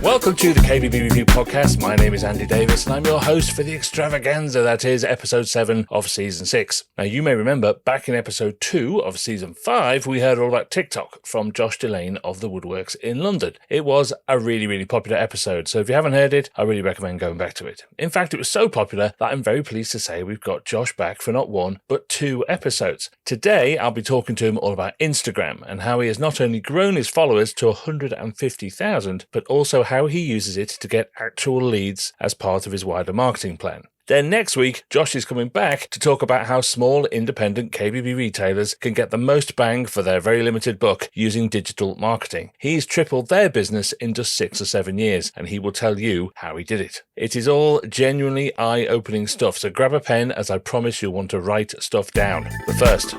Welcome to the KBB Review podcast. My name is Andy Davies and I'm your host for the extravaganza that is episode 7 of season 6. Now you may remember back in episode 2 of season 5 we heard all about TikTok from Josh Delane of The Woodworks in London. It was a really popular episode, so if you haven't heard it, I really recommend going back to it. In fact, it was so popular that I'm very pleased to say we've got Josh back for not 1 but 2 episodes. Today I'll be talking to him all about Instagram and how he has not only grown his followers to 150,000 but also how he uses it to get actual leads as part of his wider marketing plan. Then next week, Josh is coming back to talk about how small independent KBB retailers can get the most bang for their very limited buck using digital marketing. He's tripled their business in just 6 or 7 years, and he will tell you how he did it. It is all genuinely eye-opening stuff, so grab a pen as I promise you'll want to write stuff down. But first,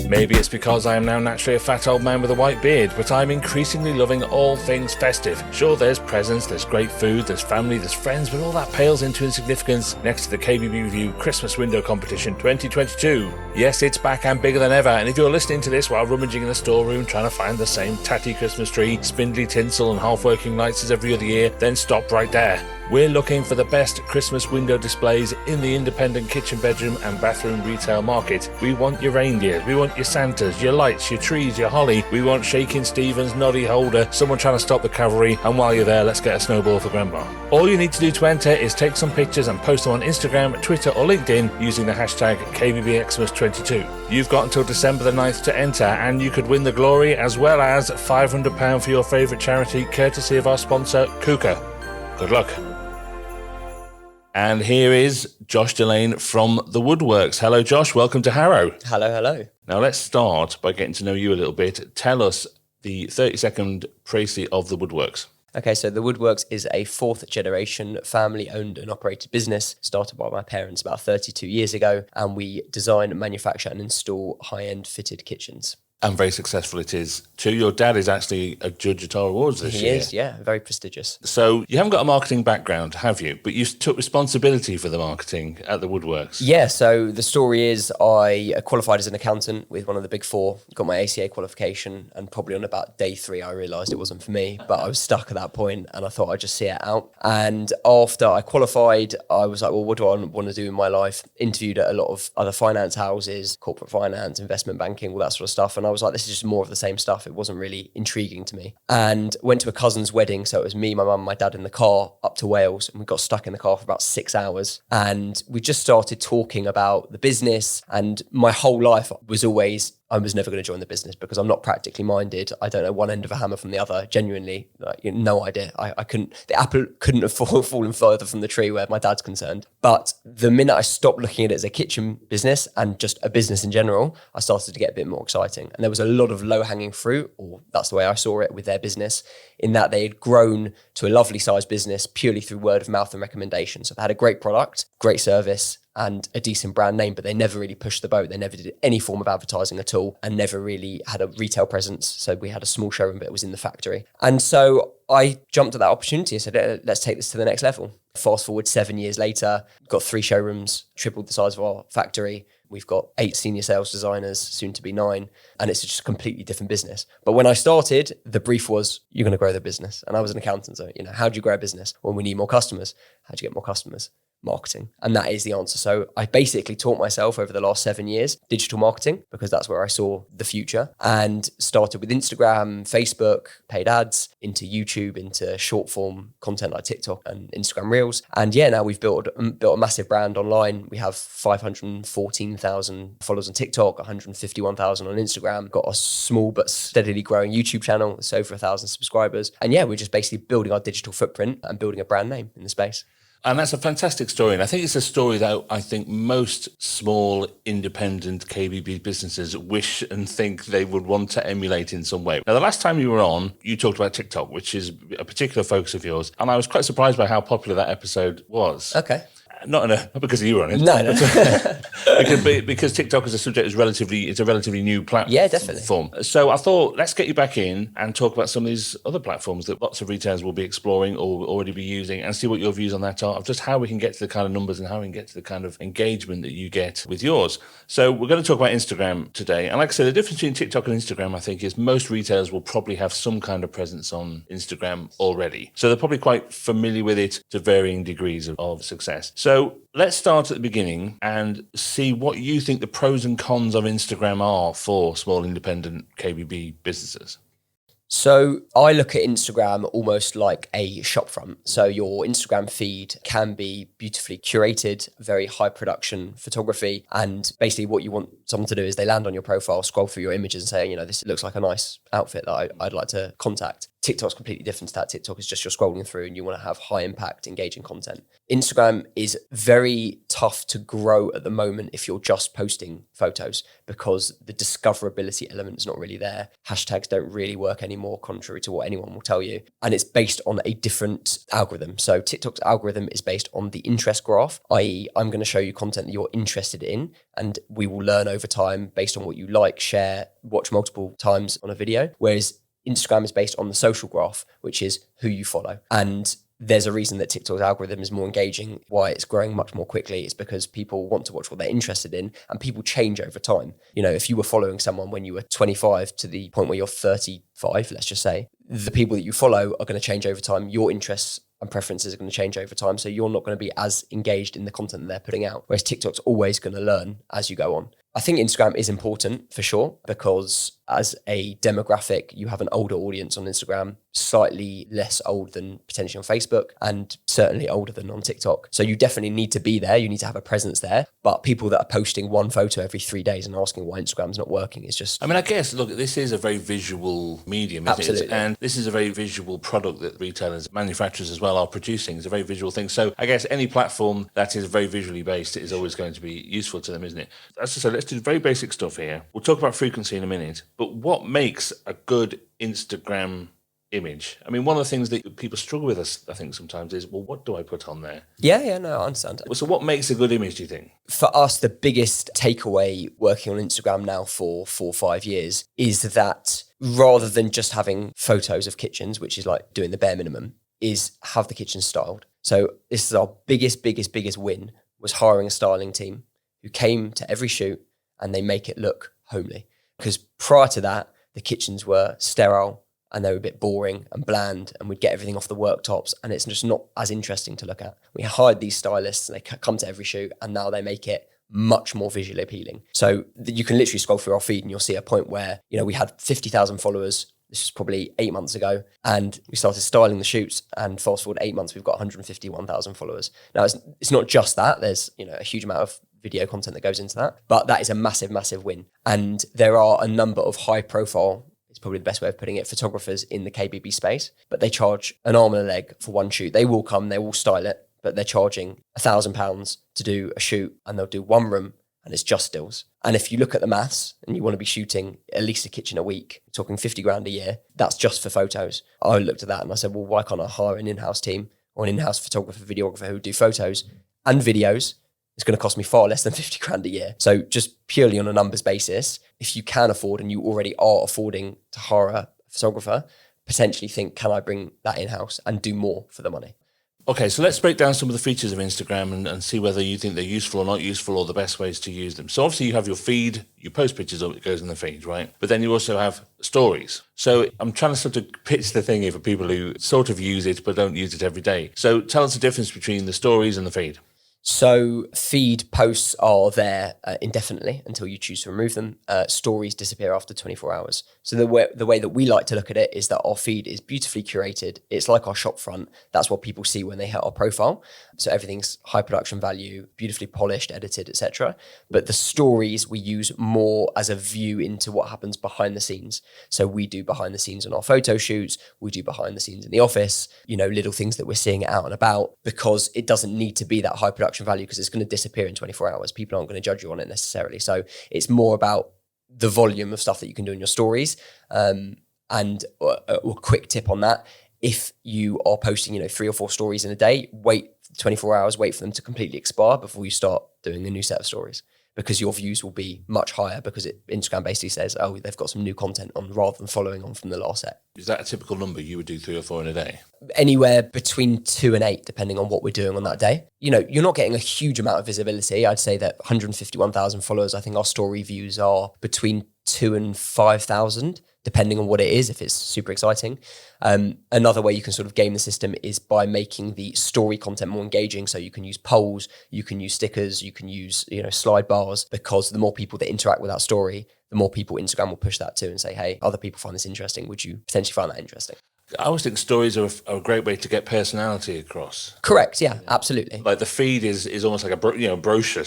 maybe it's because I am now naturally a fat old man with a white beard, but I'm increasingly loving all things festive. Sure, there's presents, there's great food, there's family, there's friends, but all that pales into insignificance next to the KBB Review Christmas Window Competition 2022. Yes, it's back and bigger than ever, and if you're listening to this while rummaging in the storeroom trying to find the same tatty Christmas tree, spindly tinsel and half-working lights as every other year, then stop right there. We're looking for the best Christmas window displays in the independent kitchen, bedroom and bathroom retail market. We want your reindeers, we want your Santas, your lights, your trees, your holly. We want Shaking Stevens, Noddy Holder, someone trying to stop the cavalry, and while you're there, let's get a snowball for Grandma. All you need to do to enter is take some pictures and post them on Instagram, Twitter or LinkedIn using the hashtag KBBXmas22. You've got until December the 9th to enter, and you could win the glory as well as £500 for your favourite charity, courtesy of our sponsor, Kuka. Good luck. And here is Josh Delane from The Woodworks. Hello, Josh. Welcome to Harrow. Hello. Now, let's start by getting to know you a little bit. Tell us the 30-second précis of The Woodworks. Okay, so The Woodworks is a 4th generation family-owned and operated business started by my parents about 32 years ago, and we design, manufacture and install high-end fitted kitchens. And very successful it is too. Your dad is actually a judge at our awards this year. He is, yeah, very prestigious. So you haven't got a marketing background, have you? But you took responsibility for the marketing at the Woodworks. Yeah, so the story is I qualified as an accountant with one of the big 4, got my ACA qualification, and probably on about day 3 I realised it wasn't for me, but I was stuck at that point and I thought I'd just see it out. And after I qualified, I was like, well, what do I want to do in my life? Interviewed at a lot of other finance houses, corporate finance, investment banking, all that sort of stuff. And I was like, this is just more of the same stuff. It wasn't really intriguing to me. And went to a cousin's wedding. So it was me, my mum, my dad in the car up to Wales. And we got stuck in the car for about 6 hours. And we just started talking about the business. And my whole life was always, I was never going to join the business because I'm not practically minded. I don't know one end of a hammer from the other. Genuinely, no idea. I couldn't. The apple couldn't have fallen further from the tree where my dad's concerned. But the minute I stopped looking at it as a kitchen business and just a business in general, I started to get a bit more exciting. And there was a lot of low-hanging fruit, or that's the way I saw it with their business, in that they had grown to a lovely sized business purely through word of mouth and recommendation. So they had a great product, great service, and a decent brand name, but they never really pushed the boat. They never did any form of advertising at all and never really had a retail presence. So we had a small showroom, but it was in the factory. And so I jumped at that opportunity. I said, let's take this to the next level. Fast forward 7 years later, got 3 showrooms, tripled the size of our factory. We've got 8 senior sales designers, soon to be 9, and it's just a completely different business. But when I started, the brief was, you're going to grow the business. And I was an accountant, so, how do you grow a business? Well, we need more customers. How do you get more customers? Marketing. And that is the answer. So I basically taught myself over the last 7 years digital marketing because that's where I saw the future, and started with Instagram, Facebook, paid ads, into YouTube, into short form content like TikTok and Instagram Reels. And yeah, now we've built a massive brand online. We have 514,000 followers on TikTok, 151,000 on Instagram, got a small but steadily growing YouTube channel. It's over 1,000 subscribers. And yeah, we're just basically building our digital footprint and building a brand name in the space. And that's a fantastic story. And I think it's a story that I think most small, independent KBB businesses wish and think they would want to emulate in some way. Now, the last time you were on, you talked about TikTok, which is a particular focus of yours. And I was quite surprised by how popular that episode was. Okay. Not because you were on it. No. because TikTok as a subject is it's a relatively new platform. Yeah, definitely. So I thought, let's get you back in and talk about some of these other platforms that lots of retailers will be exploring or will already be using, and see what your views on that are, of just how we can get to the kind of numbers and how we can get to the kind of engagement that you get with yours. So we're going to talk about Instagram today. And like I said, the difference between TikTok and Instagram, I think, is most retailers will probably have some kind of presence on Instagram already. So they're probably quite familiar with it to varying degrees of success. So let's start at the beginning and see what you think the pros and cons of Instagram are for small independent KBB businesses. So I look at Instagram almost like a shopfront. So your Instagram feed can be beautifully curated, very high production photography. And basically what you want someone to do is they land on your profile, scroll through your images and say, this looks like a nice outfit that I'd like to contact. TikTok's completely different to that. TikTok is just you're scrolling through and you want to have high impact, engaging content. Instagram is very tough to grow at the moment if you're just posting photos, because the discoverability element is not really there. Hashtags don't really work anymore, contrary to what anyone will tell you. And it's based on a different algorithm. So TikTok's algorithm is based on the interest graph, i.e. I'm going to show you content that you're interested in, and we will learn over time based on what you like, share, watch multiple times on a video. Whereas Instagram is based on the social graph, which is who you follow. And there's a reason that TikTok's algorithm is more engaging, why it's growing much more quickly. It's because people want to watch what they're interested in, and people change over time. If you were following someone when you were 25 to the point where you're 35, let's just say, the people that you follow are going to change over time. Your interests and preferences are going to change over time. So you're not going to be as engaged in the content that they're putting out. Whereas TikTok's always going to learn as you go on. I think Instagram is important for sure, because as a demographic, you have an older audience on Instagram, slightly less old than potentially on Facebook, and certainly older than on TikTok. So you definitely need to be there. You need to have a presence there. But people that are posting one photo every 3 days and asking why Instagram's not working is just... I guess, look, this is a very visual medium, isn't Absolutely. it? And this is a very visual product that retailers, manufacturers as well, are producing. It's a very visual thing. So I guess any platform that is very visually based is always going to be useful to them, isn't it? As I said, let's do very basic stuff here. We'll talk about frequency in a minute, but what makes a good Instagram image? One of the things that people struggle with, I think, sometimes is, well, what do I put on there? Yeah, no, I understand. So what makes a good image, do you think? For us, the biggest takeaway working on Instagram now for 4 or 5 years is that rather than just having photos of kitchens, which is like doing the bare minimum, is have the kitchen styled. So this is our biggest win, was hiring a styling team who came to every shoot and they make it look homely. Because prior to that, the kitchens were sterile and they were a bit boring and bland, and we'd get everything off the worktops and it's just not as interesting to look at. We hired these stylists and they come to every shoot, and now they make it much more visually appealing. So you can literally scroll through our feed and you'll see a point where, we had 50,000 followers. This was probably 8 months ago, and we started styling the shoots, and fast forward 8 months, we've got 151,000 followers. Now, it's not just that. There's, a huge amount of video content that goes into that, but that is a massive win. And there are a number of high profile, it's probably the best way of putting it, photographers in the KBB space, but they charge an arm and a leg for one shoot. They will come, they will style it, but they're charging £1,000 to do a shoot, and they'll do one room, and it's just stills. And if you look at the maths and you want to be shooting at least a kitchen a week, you're talking 50 grand a year, that's just for photos. I looked at that and I said, well, why can't I hire an in-house team or an in-house photographer, videographer who do photos and videos? It's going to cost me far less than 50 grand a year. So just purely on a numbers basis, if you can afford, and you already are affording to hire a photographer, potentially think, can I bring that in-house and do more for the money? Okay, so let's break down some of the features of Instagram and see whether you think they're useful or not useful, or the best ways to use them. So obviously you have your feed, you post pictures of it goes in the feed, right? But then you also have stories. So I'm trying to sort of pitch the thing here for people who sort of use it but don't use it every day. So tell us the difference between the stories and the feed. So feed posts are there indefinitely until you choose to remove them. Stories disappear after 24 hours. So the way that we like to look at it is that our feed is beautifully curated. It's like our shop front. That's what people see when they hit our profile. So everything's high production value, beautifully polished, edited, etc. But the stories we use more as a view into what happens behind the scenes. So we do behind the scenes on our photo shoots. We do behind the scenes in the office, little things that we're seeing out and about, because it doesn't need to be that high production value, because it's going to disappear in 24 hours. People aren't going to judge you on it necessarily. So it's more about the volume of stuff that you can do in your stories. And a quick tip on that: if you are posting, 3 or 4 stories in a day, wait 24 hours, wait for them to completely expire before you start doing a new set of stories, because your views will be much higher because Instagram basically says, oh, they've got some new content on rather than following on from the last set. Is that a typical number? You would do 3 or 4 in a day? Anywhere between 2 and 8, depending on what we're doing on that day. You know, you're not getting a huge amount of visibility. I'd say that 151,000 followers, I think our story views are between 2 and 5,000, depending on what it is, if it's super exciting. Another way you can sort of game the system is by making the story content more engaging. So you can use polls, you can use stickers, you can use, slide bars, because the more people that interact with that story, the more people Instagram will push that to and say, hey, other people find this interesting. Would you potentially find that interesting? I always think stories are a great way to get personality across. Correct. Yeah, absolutely. Like the feed is almost like a brochure,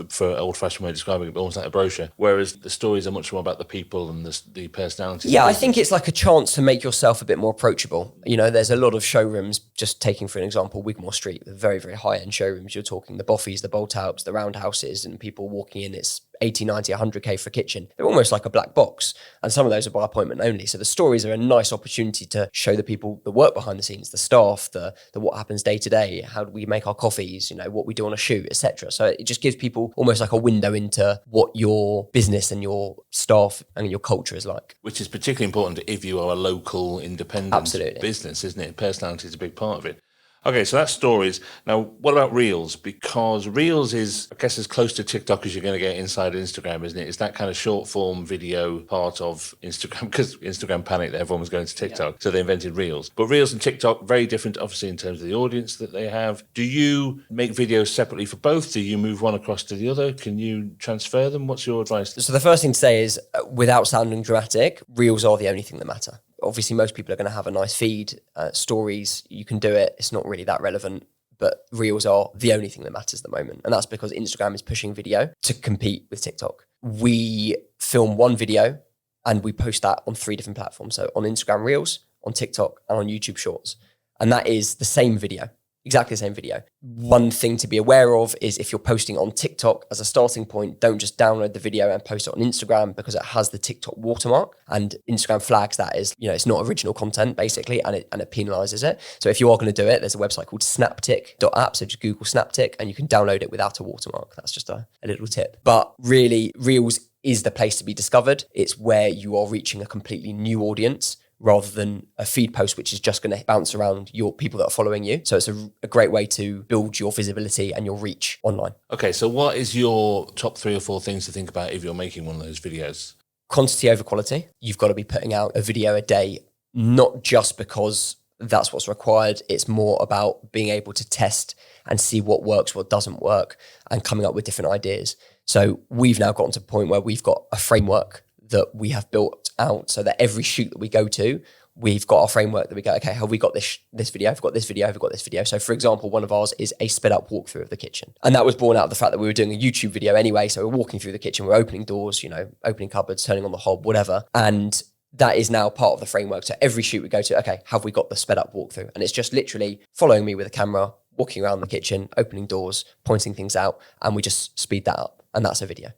for old-fashioned way of describing it, but almost like a brochure. Whereas the stories are much more about the people and the personality. Yeah, I think it's like a chance to make yourself a bit more approachable. There's a lot of showrooms, just taking for an example, Wigmore Street, with very, very high-end showrooms. You're talking the Boffies, the Boltouts, the Roundhouses, and people walking in. It's 80, 90, 100K for a kitchen. They're almost like a black box. And some of those are by appointment only. So the stories are a nice opportunity to show the people the work behind the scenes, the staff, the what happens day to day, how do we make our coffees, what we do on a shoot, etc. So it just gives people almost like a window into what your business and your staff and your culture is like. Which is particularly important if you are a local independent business, isn't it? Personality is a big part of it. Okay, so that's stories. Now, what about Reels? Because Reels is, I guess, as close to TikTok as you're going to get inside Instagram, isn't it? It's that kind of short-form video part of Instagram, because Instagram panicked that everyone was going to TikTok, so they invented Reels. But Reels and TikTok, very different, obviously, in terms of the audience that they have. Do you make videos separately for both? Do you move one across to the other? Can you transfer them? What's your advice? So the first thing to say is, without sounding dramatic, Reels are the only thing that matter. Obviously, most people are going to have a nice feed, stories, you can do it. It's not really that relevant, but Reels are the only thing that matters at the moment. And that's because Instagram is pushing video to compete with TikTok. We film one video and we post that on 3 different platforms. So on Instagram Reels, on TikTok, and on YouTube Shorts. And that is the same video. Exactly the same video. One thing to be aware of is if you're posting on TikTok as a starting point, don't just download the video and post it on Instagram, because it has the TikTok watermark, and Instagram flags that as, it's not original content basically, and it penalizes it. So if you are going to do it, there's a website called snaptic.app. So just Google Snaptic and you can download it without a watermark. That's just a little tip. But really, Reels is the place to be discovered. It's where you are reaching a completely new audience, rather than a feed post, which is just going to bounce around your people that are following you. So it's a great way to build your visibility and your reach online. Okay, so what is your top 3 or 4 things to think about if you're making one of those videos? Quantity over quality. You've got to be putting out a video a day, not just because that's what's required. It's more about being able to test and see what works, what doesn't work, and coming up with different ideas. So we've now gotten to a point where we've got a framework that we have built out, so that every shoot that we go to, we've got our framework that we go, okay, have we got this video? Have we got this video? Have we got this video? So for example, one of ours is a sped up walkthrough of the kitchen. And that was born out of the fact that we were doing a YouTube video anyway. So we're walking through the kitchen, we're opening doors, opening cupboards, turning on the hob, whatever. And that is now part of the framework. So every shoot we go to, okay, have we got the sped up walkthrough? And it's just literally following me with a camera, walking around the kitchen, opening doors, pointing things out, and we just speed that up. And that's a video.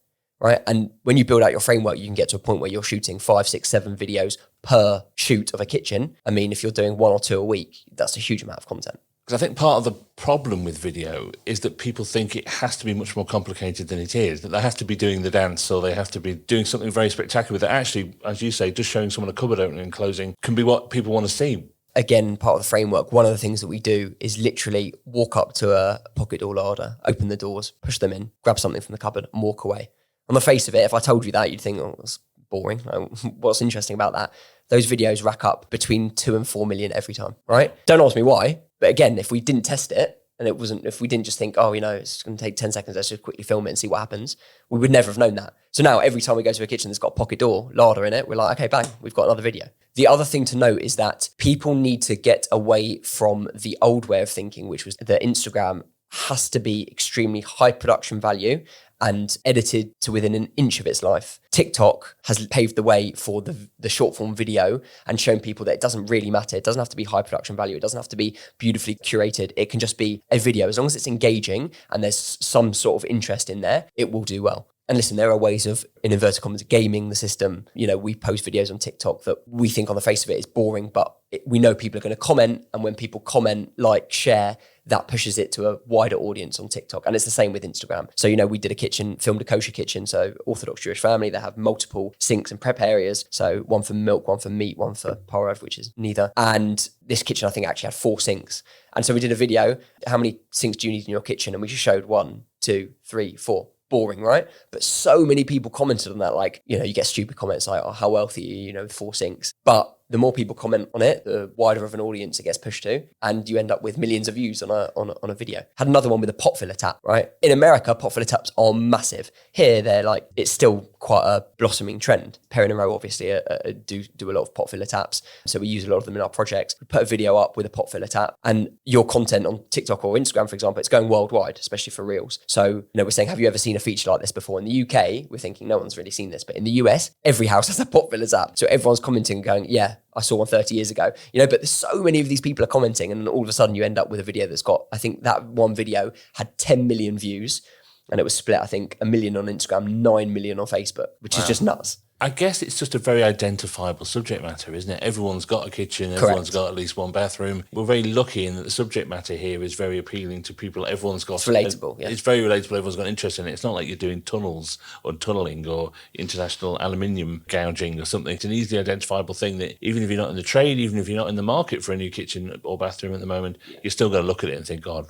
Right. And when you build out your framework, you can get to a point where you're shooting 5, 6, 7 videos per shoot of a kitchen. I mean, if you're doing 1 or 2 a week, that's a huge amount of content. Because I think part of the problem with video is that people think it has to be much more complicated than it is, that they have to be doing the dance or they have to be doing something very spectacular with it. Actually, as you say, just showing someone a cupboard opening and closing can be what people want to see. Again, part of the framework, one of the things that we do is literally walk up to a pocket door larder, open the doors, push them in, grab something from the cupboard and walk away. On the face of it, if I told you that, you'd think, oh, that's boring. What's interesting about that? Those videos rack up between 2 and 4 million every time, right? Don't ask me why. But again, if we didn't test it, and if we didn't just think, oh, it's going to take 10 seconds, let's just quickly film it and see what happens, we would never have known that. So now every time we go to a kitchen that's got a pocket door, larder in it, we're like, okay, bang, we've got another video. The other thing to note is that people need to get away from the old way of thinking, which was that Instagram has to be extremely high production value and edited to within an inch of its life. TikTok has paved the way for the short form video and shown people that it doesn't really matter. It doesn't have to be high production value. It doesn't have to be beautifully curated. It can just be a video. As long as it's engaging and there's some sort of interest in there, it will do well. And listen, there are ways of, in inverted commas, gaming the system. You know, we post videos on TikTok that we think on the face of it is boring, but we know people are going to comment. And when people comment, like, share, that pushes it to a wider audience on TikTok. And it's the same with Instagram. So, you know, we did filmed a kosher kitchen. So Orthodox Jewish family, they have multiple sinks and prep areas. So one for milk, one for meat, one for parov, which is neither. And this kitchen, I think, actually had 4 sinks. And so we did a video, how many sinks do you need in your kitchen? And we just showed 1, 2, 3, 4. Boring, right? But so many people commented on that. Like, you know, you get stupid comments like, oh, how wealthy are you, you know, with 4 sinks. But the more people comment on it, the wider of an audience it gets pushed to, and you end up with millions of views on a video. Had another one with a pot filler tap, right? In America, pot filler taps are massive. Here, they're like, it's still quite a blossoming trend. Perrin and Rowe obviously do a lot of pot filler taps, so we use a lot of them in our projects. We put a video up with a pot filler tap, and your content on TikTok or Instagram, for example, it's going worldwide, especially for Reels. So, you know, we're saying, have you ever seen a feature like this before? In the UK, we're thinking no one's really seen this, but in the US, every house has a pot filler tap. So everyone's commenting and going, yeah, I saw one 30 years ago, you know, but there's so many of these people are commenting, and all of a sudden you end up with a video that's got, I think that one video had 10 million views, and it was split, I think, 1 million on Instagram, 9 million on Facebook, which is just nuts. I guess it's just a very identifiable subject matter, isn't it? Everyone's got a kitchen, everyone's got at least one bathroom. We're very lucky in that the subject matter here is very appealing to people. Everyone's got... It's relatable, yeah. It's very relatable. Everyone's got interest in it. It's not like you're doing tunnels or tunneling or international aluminium gouging or something. It's an easily identifiable thing that even if you're not in the trade, even if you're not in the market for a new kitchen or bathroom at the moment, you're still going to look at it and think, God,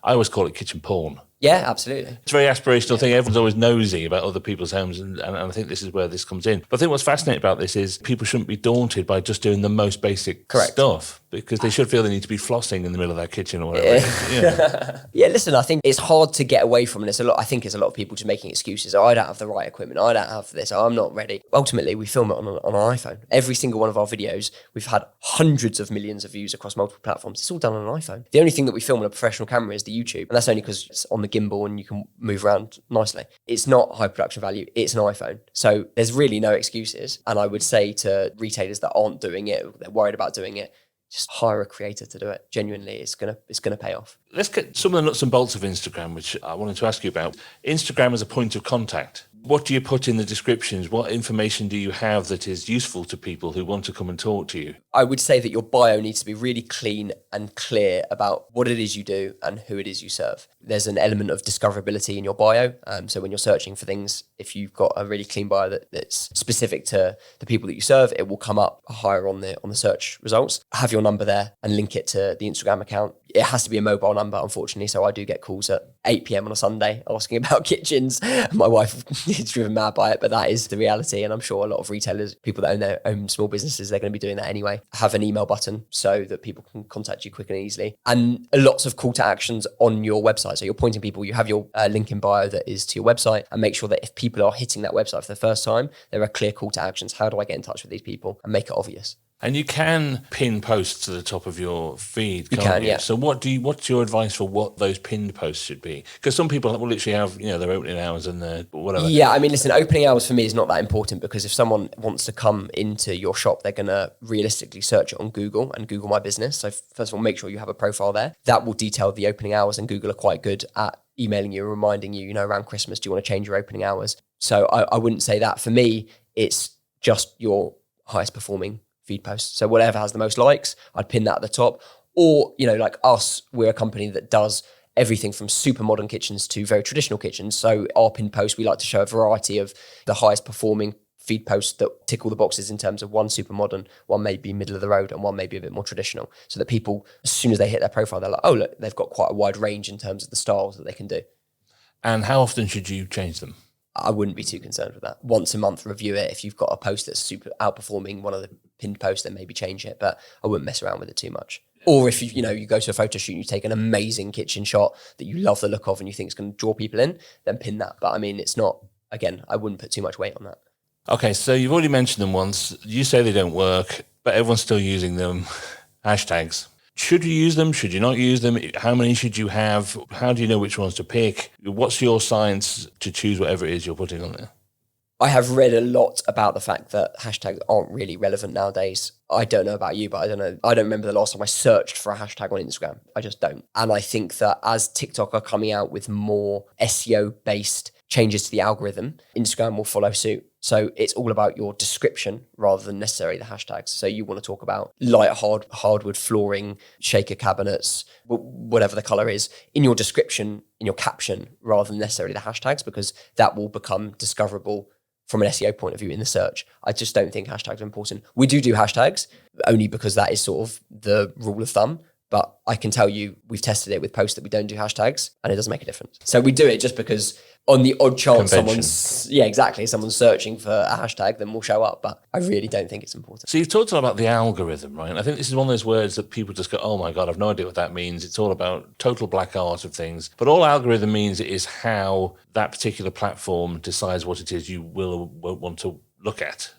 I always call it kitchen porn. Yeah, absolutely. It's a very aspirational thing. Everyone's always nosy about other people's homes, and I think this is where this comes in. But I think what's fascinating about this is people shouldn't be daunted by just doing the most basic stuff, because they should feel they need to be flossing in the middle of their kitchen or whatever. Yeah, listen, I think it's hard to get away from it. I think it's a lot of people just making excuses. Oh, I don't have the right equipment. I don't have this. Oh, I'm not ready. Ultimately, we film it on an iPhone. Every single one of our videos, we've had hundreds of millions of views across multiple platforms. It's all done on an iPhone. The only thing that we film on a professional camera is the YouTube, and that's only because it's on the gimbal and you can move around nicely. It's not high production value. It's an iPhone. So there's really no excuses. And I would say to retailers that aren't doing it, they're worried about doing it, just hire a creator to do it. Genuinely, it's gonna pay off. Let's get some of the nuts and bolts of Instagram, which I wanted to ask you about. Instagram as a point of contact. What do you put in the descriptions? What information do you have that is useful to people who want to come and talk to you? I would say that your bio needs to be really clean and clear about what it is you do and who it is you serve. There's an element of discoverability in your bio. So when you're searching for things, if you've got a really clean bio that's specific to the people that you serve, it will come up higher on the search results. Have your number there and link it to the Instagram account. It has to be a mobile number, unfortunately. So I do get calls at 8 p.m. on a Sunday asking about kitchens. My wife is driven mad by it, but that is the reality. And I'm sure a lot of retailers, people that own their own small businesses, they're going to be doing that anyway. Have an email button so that people can contact you quick and easily. And lots of call to actions on your website. So you're pointing people, you have your link in bio that is to your website, and make sure that if people are hitting that website for the first time, there are clear call to actions. How do I get in touch with these people? And make it obvious. And you can pin posts to the top of your feed, can't you? Yeah. So what's your advice for what those pinned posts should be? Because some people will literally have, their opening hours and their whatever. Yeah, I mean, listen, opening hours for me is not that important, because if someone wants to come into your shop, they're going to realistically search it on Google and Google My Business. So first of all, make sure you have a profile there. That will detail the opening hours, and Google are quite good at emailing you, reminding you, around Christmas, do you want to change your opening hours? So I wouldn't say that. For me, it's just your highest performing feed posts. So whatever has the most likes, I'd pin that at the top. Or, like us, we're a company that does everything from super modern kitchens to very traditional kitchens. So our pin post, we like to show a variety of the highest performing feed posts that tick all the boxes in terms of one super modern, one may be middle of the road, and one may be a bit more traditional. So that people, as soon as they hit their profile, they're like, oh, look, they've got quite a wide range in terms of the styles that they can do. And how often should you change them? I wouldn't be too concerned with that. Once a month, review it. If you've got a post that's super outperforming one of the pinned posts, then maybe change it. But I wouldn't mess around with it too much. Or if you go to a photo shoot and you take an amazing kitchen shot that you love the look of and you think it's going to draw people in, then pin that. But I mean, it's not, again, I wouldn't put too much weight on that. Okay, so you've already mentioned them once. You say they don't work, but everyone's still using them. Hashtags. Should you use them? Should you not use them? How many should you have? How do you know which ones to pick? What's your science to choose whatever it is you're putting on there? I have read a lot about the fact that hashtags aren't really relevant nowadays. I don't know about you, but I don't remember the last time I searched for a hashtag on Instagram. I just don't. And I think that as TikTok are coming out with more SEO-based changes to the algorithm, Instagram will follow suit. So it's all about your description rather than necessarily the hashtags. So you want to talk about light hardwood flooring, shaker cabinets, whatever the color is, in your description, in your caption, rather than necessarily the hashtags, because that will become discoverable from an SEO point of view in the search. I just don't think hashtags are important. We do hashtags only because that is sort of the rule of thumb. But I can tell you, we've tested it with posts that we don't do hashtags and it doesn't make a difference. So we do it just because on the odd chance someone's searching for a hashtag, then we'll show up. But I really don't think it's important. So you've talked a lot about the algorithm, right? And I think this is one of those words that people just go, oh my God, I've no idea what that means. It's all about total black art of things. But all algorithm means is how that particular platform decides what it is you will or won't want to look at.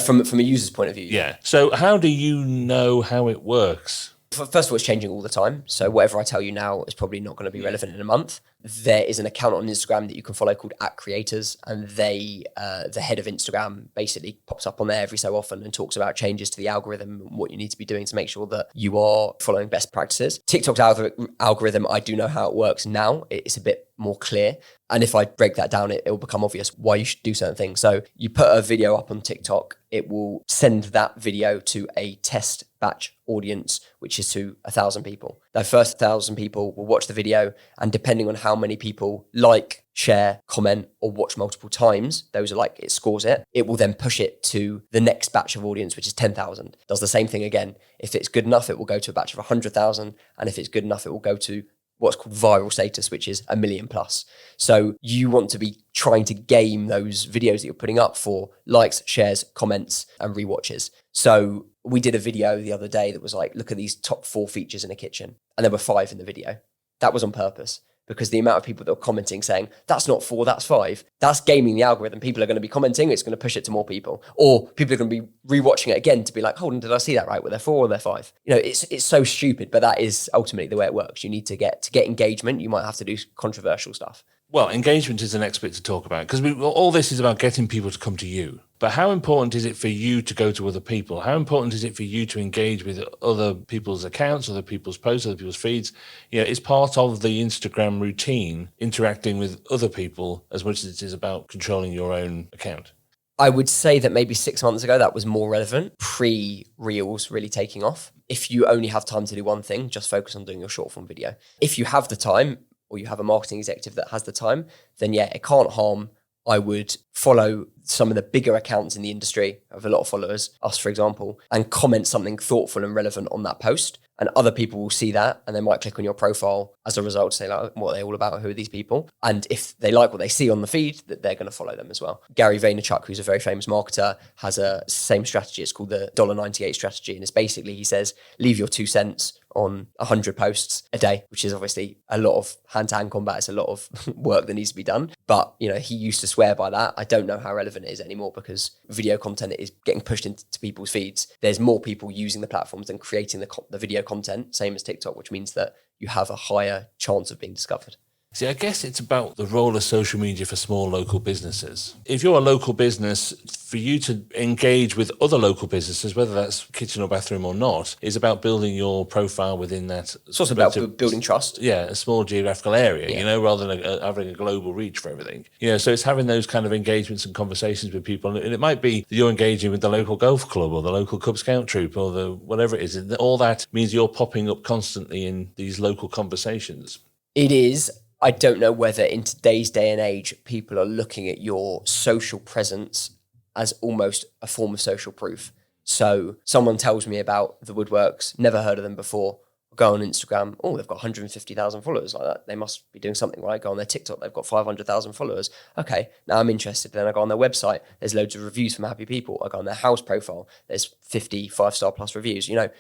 From a user's point of view. Yeah. So how do you know how it works? First of all, it's changing all the time. So whatever I tell you now is probably not going to be relevant in a month. There is an account on Instagram that you can follow called @creators, and the head of Instagram basically pops up on there every so often and talks about changes to the algorithm and what you need to be doing to make sure that you are following best practices. TikTok's algorithm, I do know how it works now. It's a bit more clear. And if I break that down, it will become obvious why you should do certain things. So you put a video up on TikTok, it will send that video to a test batch audience, which is to 1,000 people. That first 1,000 people will watch the video, and depending on how many people like, share, comment, or watch multiple times, those are like, it scores it. It will then push it to the next batch of audience, which is 10,000. Does the same thing again. If it's good enough, it will go to a batch of 100,000. And if it's good enough, it will go to what's called viral status, which is 1 million plus. So you want to be trying to game those videos that you're putting up for likes, shares, comments, and rewatches. So we did a video the other day that was like, look at these top 4 features in a kitchen. And there were 5 in the video. That was on purpose, because the amount of people that were commenting saying, that's not 4, that's 5, that's gaming the algorithm. People are going to be commenting, it's going to push it to more people. Or people are going to be rewatching it again to be like, hold on, did I see that right? Were there 4 or there 5? You know, it's so stupid, but that is ultimately the way it works. You need to get engagement, you might have to do controversial stuff. Well, engagement is the next bit to talk about, because all this is about getting people to come to you. But how important is it for you to go to other people? How important is it for you to engage with other people's accounts, other people's posts, other people's feeds? You know, it's part of the Instagram routine, interacting with other people as much as it is about controlling your own account. I would say that maybe 6 months ago, that was more relevant, pre-Reels really taking off. If you only have time to do one thing, just focus on doing your short form video. If you have the time, or you have a marketing executive that has the time, then yeah, it can't harm. I would follow some of the bigger accounts in the industry, have a lot of followers, us for example, and comment something thoughtful and relevant on that post. And other people will see that and they might click on your profile as a result to say, like, what are they all about? Who are these people? And if they like what they see on the feed, that they're going to follow them as well. Gary Vaynerchuk, who's a very famous marketer, has a same strategy. It's called the $1.98 strategy. And it's basically, he says, leave your 2 cents on 100 posts a day, which is obviously a lot of hand-to-hand combat. It's a lot of work that needs to be done. But, you know, he used to swear by that. I don't know how relevant it is anymore, because video content is getting pushed into people's feeds. There's more people using the platforms than creating the video content, same as TikTok, which means that you have a higher chance of being discovered. See, I guess it's about the role of social media for small local businesses. If you're a local business, for you to engage with other local businesses, whether that's kitchen or bathroom or not, is about building your profile within that. It's also about building trust. Yeah, a small geographical area, Yeah. you know, rather than having a global reach for everything. You know, so it's having those kind of engagements and conversations with people. And it might be that you're engaging with the local golf club or the local Cub Scout troop or the whatever it is. And all that means you're popping up constantly in these local conversations. It is. I don't know whether in today's day and age, people are looking at your social presence as almost a form of social proof. So someone tells me about the Woodworks, never heard of them before, go on Instagram, oh, they've got 150,000 followers, like that. They must be doing something right. Go on their TikTok, they've got 500,000 followers. Okay, now I'm interested. Then I go on their website, there's loads of reviews from happy people. I go on their house profile, there's 50 5-star plus reviews. You know,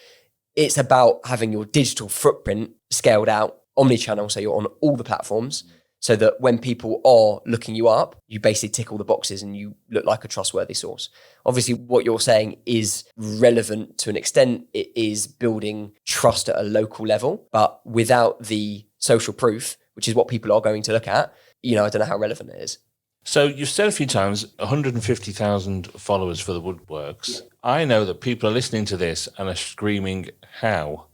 it's about having your digital footprint scaled out, omni-channel, so you're on all the platforms, so that when people are looking you up, you basically tick all the boxes and you look like a trustworthy source. Obviously, what you're saying is relevant to an extent. It is building trust at a local level, but without the social proof, which is what people are going to look at, you know, I don't know how relevant it is. So you've said a few times, 150,000 followers for the Woodworks. I know that people are listening to this and are screaming, how,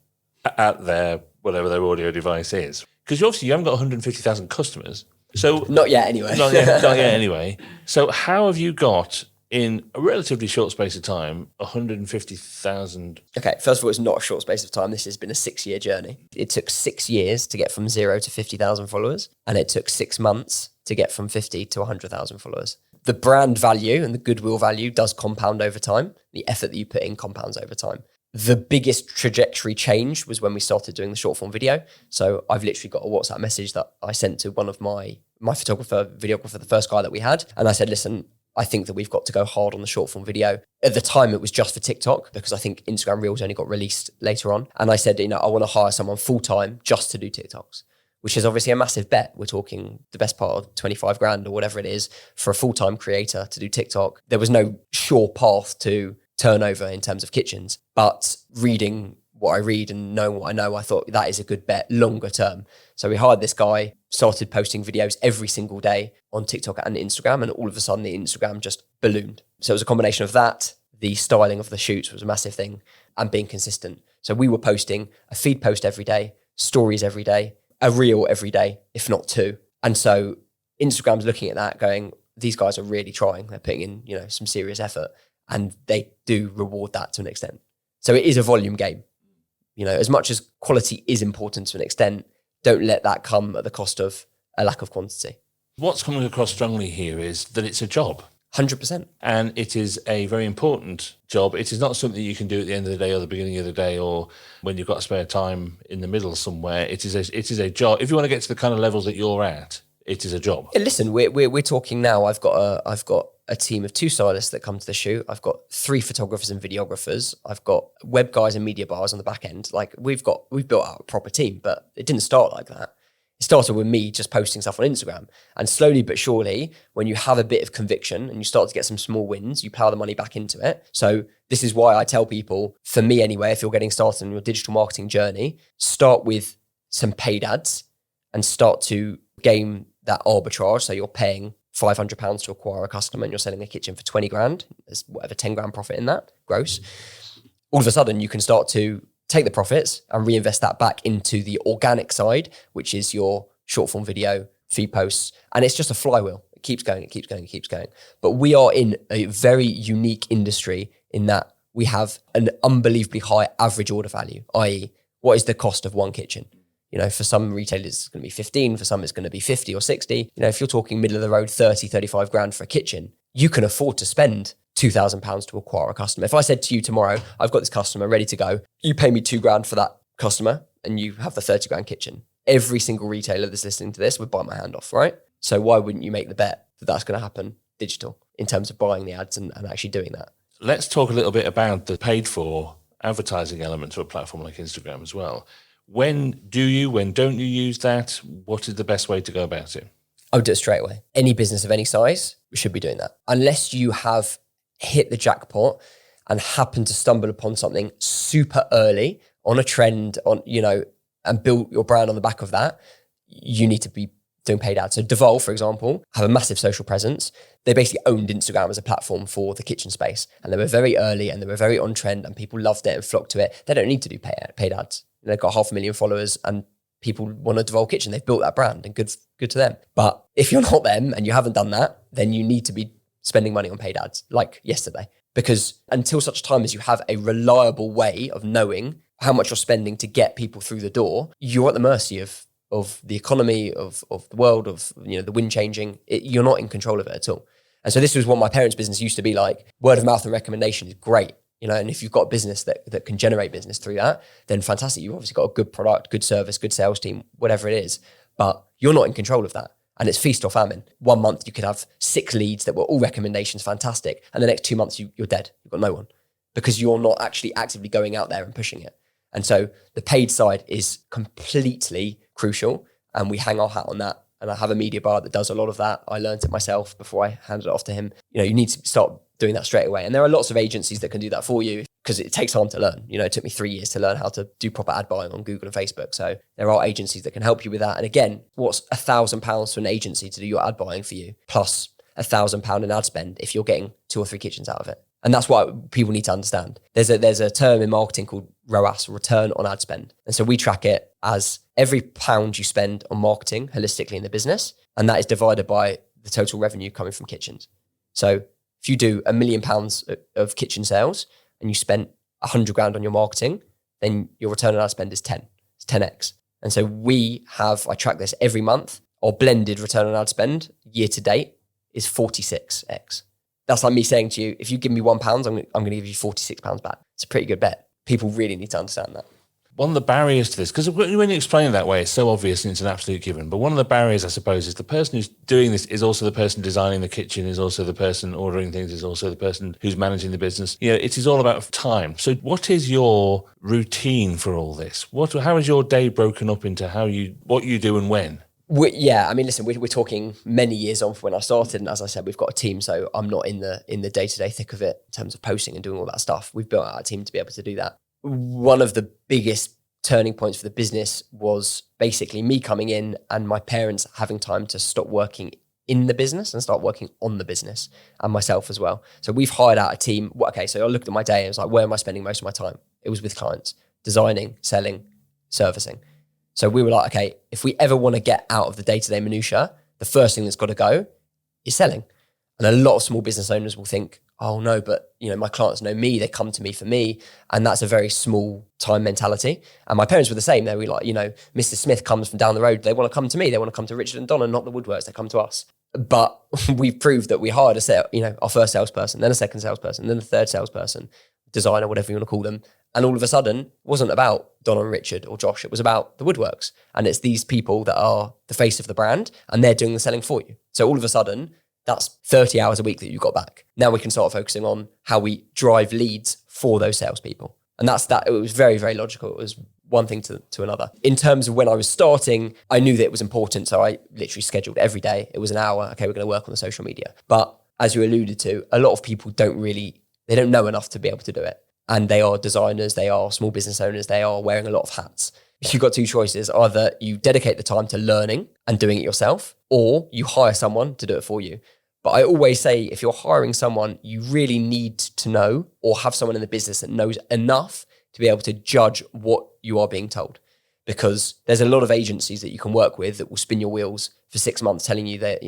at their whatever their audio device is. Because obviously you haven't got 150,000 customers. So Not yet anyway. not yet anyway. So how have you got, in a relatively short space of time, 150,000? Okay, first of all, it's not a short space of time. This has been a 6-year journey. It took 6 years to get from 0 to 50,000 followers, and it took 6 months to get from 50 to 100,000 followers. The brand value and the goodwill value does compound over time. The effort that you put in compounds over time. The biggest trajectory change was when we started doing the short form video. So I've literally got a WhatsApp message that I sent to one of my photographer, videographer, the first guy that we had. And I said, listen, I think that we've got to go hard on the short form video. At the time, it was just for TikTok because I think Instagram Reels only got released later on. And I said, I want to hire someone full time just to do TikToks, which is obviously a massive bet. We're talking the best part of 25 grand or whatever it is for a full-time creator to do TikTok. There was no sure path to turnover in terms of kitchens, but reading what I read and knowing what I know, I thought that is a good bet longer term. So we hired this guy, started posting videos every single day on TikTok and Instagram, and all of a sudden the Instagram just ballooned. So it was a combination of that, the styling of the shoots was a massive thing, and being consistent. So we were posting a feed post every day, stories every day, a reel every day, if not 2. And so Instagram's looking at that going, these guys are really trying. They're putting in, some serious effort, and they do reward that to an extent. So it is a volume game. As much as quality is important to an extent, don't let that come at the cost of a lack of quantity. What's coming across strongly here is that it's a job. 100%. And it is a very important job. It is not something you can do at the end of the day or the beginning of the day or when you've got spare time in the middle somewhere. It is a job. If you want to get to the kind of levels that you're at, it is a job. Yeah, listen, we're talking now. I've got a team of 2 stylists that come to the shoot. I've got 3 photographers and videographers. I've got web guys and media buyers on the back end. Like we've built out a proper team, but it didn't start like that. It started with me just posting stuff on Instagram. And slowly but surely, when you have a bit of conviction and you start to get some small wins, you plow the money back into it. So this is why I tell people, for me anyway, if you're getting started on your digital marketing journey, start with some paid ads and start to game that arbitrage. So you're paying £500 to acquire a customer and you're selling a kitchen for 20 grand. There's whatever 10 grand profit in that, gross. All of a sudden, you can start to take the profits and reinvest that back into the organic side, which is your short form video, feed posts. And it's just a flywheel. It keeps going, it keeps going, it keeps going. But we are in a very unique industry in that we have an unbelievably high average order value, i.e. what is the cost of one kitchen? For some retailers, it's going to be 15, for some it's going to be 50 or 60. If you're talking middle of the road, 30, 35 grand for a kitchen, you can afford to spend £2,000 to acquire a customer. If I said to you tomorrow, I've got this customer ready to go, you pay me 2 grand for that customer and you have the 30 grand kitchen. Every single retailer that's listening to this would bite my hand off, right? So why wouldn't you make the bet that that's going to happen digital in terms of buying the ads and actually doing that? Let's talk a little bit about the paid for advertising element of a platform like Instagram as well. When don't you use that? What is the best way to go about it? I would do it straight away. Any business of any size should be doing that. Unless you have hit the jackpot and happen to stumble upon something super early on a trend and build your brand on the back of that, you need to be doing paid ads. So Devolve, for example, have a massive social presence. They basically owned Instagram as a platform for the kitchen space. And they were very early and they were very on trend and people loved it and flocked to it. They don't need to do paid ads. They've got 500,000 followers and people want a Devolve kitchen. They've built that brand and good to them. But if you're not them and you haven't done that, then you need to be spending money on paid ads like yesterday. Because until such time as you have a reliable way of knowing how much you're spending to get people through the door, you're at the mercy of the economy, of the world, of the wind changing. You're not in control of it at all. And so this was what my parents' business used to be like. Word of mouth and recommendation is great. And if you've got a business that can generate business through that, then fantastic. You've obviously got a good product, good service, good sales team, whatever it is. But you're not in control of that. And it's feast or famine. 1 month, you could have 6 leads that were all recommendations, fantastic. And the next 2 months, you're dead. You've got no one because you're not actually actively going out there and pushing it. And so the paid side is completely crucial. And we hang our hat on that. And I have a media buyer that does a lot of that. I learned it myself before I handed it off to him. You need to start doing that straight away. And there are lots of agencies that can do that for you because it takes time to learn. It took me 3 years to learn how to do proper ad buying on Google and Facebook. So there are agencies that can help you with that. And again, what's £1,000 to an agency to do your ad buying for you, plus £1,000 in ad spend if you're getting 2 or 3 kitchens out of it? And that's what people need to understand. There's a term in marketing called ROAS, return on ad spend. And so we track it as every pound you spend on marketing holistically in the business, and that is divided by the total revenue coming from kitchens. So if you do £1 million of kitchen sales and you spent 100 grand on your marketing, then your return on ad spend is 10. It's 10x. And so I track this every month. Our blended return on ad spend year to date is 46x. That's like me saying to you, if you give me £1, I'm going to give you £46 back. It's a pretty good bet. People really need to understand that. One of the barriers to this, because when you explain it that way, it's so obvious and it's an absolute given. But one of the barriers, I suppose, is the person who's doing this is also the person designing the kitchen, is also the person ordering things, is also the person who's managing the business. It is all about time. So what is your routine for all this? How is your day broken up into what you do and when? Listen, we're talking many years on from when I started. And as I said, we've got a team, so I'm not in the day-to-day thick of it in terms of posting and doing all that stuff. We've built out a team to be able to do that. One of the biggest turning points for the business was basically me coming in and my parents having time to stop working in the business and start working on the business, and myself as well. So we've hired out a team. Okay, so I looked at my day and I was like, where am I spending most of my time? It was with clients, designing, selling, servicing. So we were like, okay, if we ever want to get out of the day-to-day minutiae, the first thing that's got to go is selling. And a lot of small business owners will think, oh no, but my clients know me, they come to me for me. And that's a very small time mentality. And my parents were the same. They were like, Mr. Smith comes from down the road. They want to come to me. They want to come to Richard and Donna, not the Woodworks. They come to us. But we've proved that we hired our first salesperson, then a second salesperson, then a third salesperson, designer, whatever you want to call them. And all of a sudden, it wasn't about Donna and Richard or Josh. It was about the Woodworks. And it's these people that are the face of the brand, and they're doing the selling for you. So all of a sudden, that's 30 hours a week that you got back. Now we can start focusing on how we drive leads for those salespeople. And that's that. It was very, very logical. It was one thing to another. In terms of when I was starting, I knew that it was important. So I literally scheduled every day. It was an hour. Okay, we're going to work on the social media. But as you alluded to, a lot of people don't know enough to be able to do it. And they are designers, they are small business owners, they are wearing a lot of hats. You've got two choices. Either you dedicate the time to learning and doing it yourself, or you hire someone to do it for you. But I always say, if you're hiring someone, you really need to know or have someone in the business that knows enough to be able to judge what you are being told. Because there's a lot of agencies that you can work with that will spin your wheels for 6 months telling you that,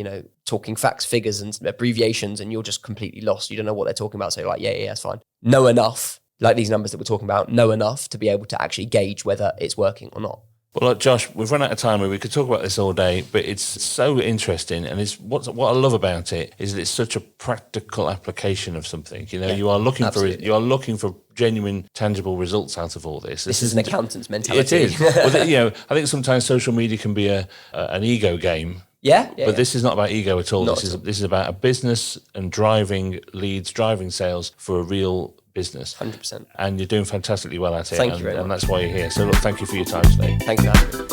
talking facts, figures and abbreviations, and you're just completely lost. You don't know what they're talking about. So you're like, yeah, it's fine. Know enough, like these numbers that we're talking about, know enough to be able to actually gauge whether it's working or not. Well, look, Josh, we've run out of time. We could talk about this all day, but it's so interesting. And what I love about it is that it's such a practical application of something. You are looking for genuine, tangible results out of all this. This is an accountant's mentality. It is. Well, I think sometimes social media can be an ego game. But this is not about ego at all. This is about a business and driving leads, driving sales for a real business. 100%. And you're doing fantastically well at it. Thank you very much. And that's why you're here. So look, thank you for your time today. Thank you, Andrew.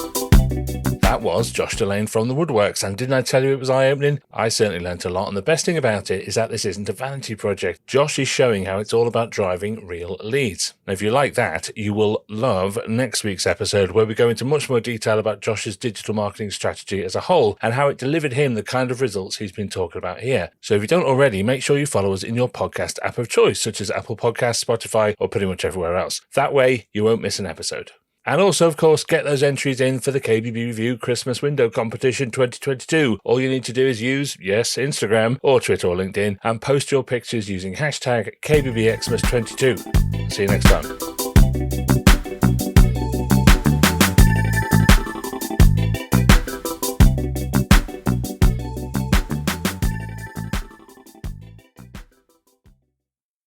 That was Josh Delane from the Woodworks, and didn't I tell you it was eye-opening? I certainly learnt a lot, and the best thing about it is that this isn't a vanity project. Josh is showing how it's all about driving real leads. Now, if you like that, you will love next week's episode, where we go into much more detail about Josh's digital marketing strategy as a whole, and how it delivered him the kind of results he's been talking about here. So if you don't already, make sure you follow us in your podcast app of choice, such as Apple Podcasts, Spotify, or pretty much everywhere else. That way, you won't miss an episode. And also, of course, get those entries in for the KBBreview Christmas Window Competition 2022. All you need to do is use, Instagram or Twitter or LinkedIn, and post your pictures using hashtag KBBXmas22. See you next time.